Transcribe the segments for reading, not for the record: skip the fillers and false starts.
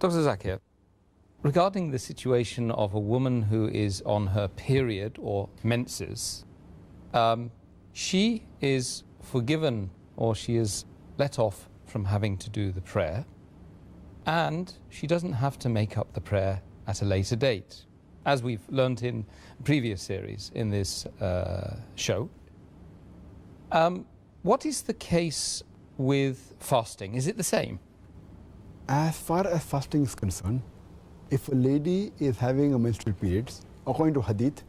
Dr. Zakir, regarding the situation of a woman who is on her period or menses, she is forgiven or she is let off from having to do the prayer, and she doesn't have to make up the prayer at a later date, as we've learnt in previous series in this show. What is the case with fasting? Is it the same? As far as fasting is concerned, if a lady is having a menstrual periods, according to hadith,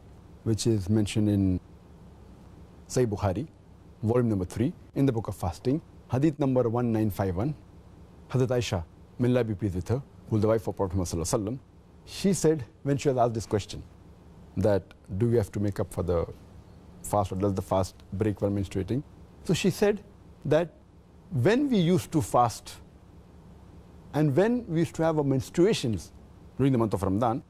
which is mentioned in Sahih Bukhari, volume number 3, in the book of fasting, hadith number 1951, Hazrat Aisha, may Allah be pleased with her, who is the wife of Prophet Muhammad, she said, when she was asked this question, that do you have to make up for the fast, or does the fast break while menstruating? So she said that when we used to fast and when we used to have our menstruations during the month of Ramadan,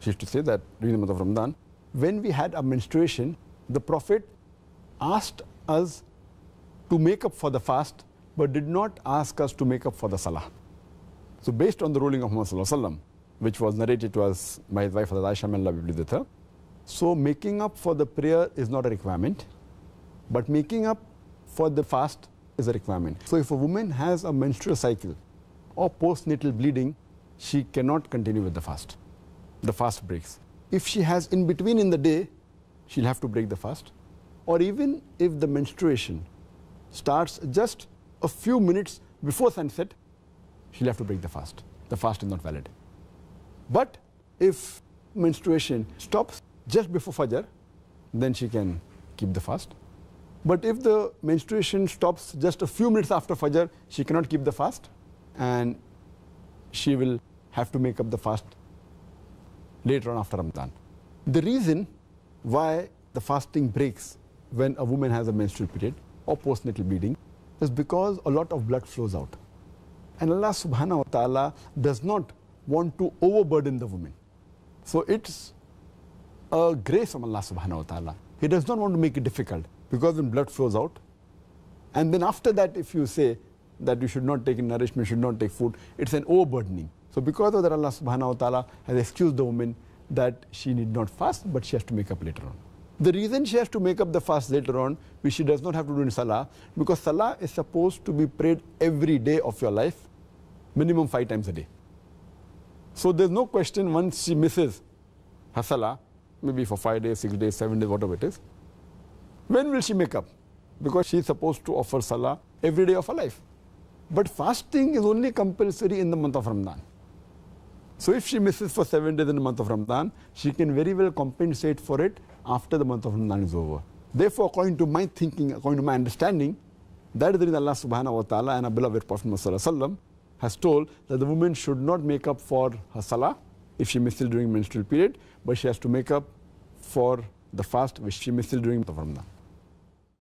she used to say that during the month of Ramadan, when we had a menstruation, the Prophet asked us to make up for the fast, but did not ask us to make up for the salah. So based on the ruling of Muhammad, which was narrated to us by his wife Aisha, may Allah be pleased with her, so making up for the prayer is not a requirement, but making up for the fast is a requirement. So if a woman has a menstrual cycle or postnatal bleeding, she cannot continue with the fast. The fast breaks. If she has in between in the day, she'll have to break the fast. Or even if the menstruation starts just a few minutes before sunset, she'll have to break the fast. The fast is not valid. But if menstruation stops just before Fajr, then she can keep the fast. But if the menstruation stops just a few minutes after Fajr, she cannot keep the fast, and she will have to make up the fast later on after Ramadan. The reason why the fasting breaks when a woman has a menstrual period or postnatal bleeding is because a lot of blood flows out. And Allah subhanahu wa ta'ala does not want to overburden the woman. So it's a grace from Allah subhanahu wa ta'ala. He does not want to make it difficult, because when blood flows out, and then after that if you say that you should not take nourishment, should not take food, it's an overburdening. So because of that, Allah subhanahu wa ta'ala has excused the woman that she need not fast, but she has to make up later on. The reason she has to make up the fast later on, which she does not have to do in Salah, because Salah is supposed to be prayed every day of your life, minimum 5 times a day. So there's no question once she misses her Salah, maybe for 5 days, 6 days, 7 days, whatever it is, when will she make up? Because she is supposed to offer Salah every day of her life. But fasting is only compulsory in the month of Ramadan. So if she misses for 7 days in the month of Ramadan, she can very well compensate for it after the month of Ramadan is over. Therefore, according to my thinking, according to my understanding, that is the reason Allah subhanahu wa ta'ala and our beloved Prophet Muhammad has told that the woman should not make up for her Salah if she misses during menstrual period, but she has to make up for the fast which she misses during the month of Ramadan.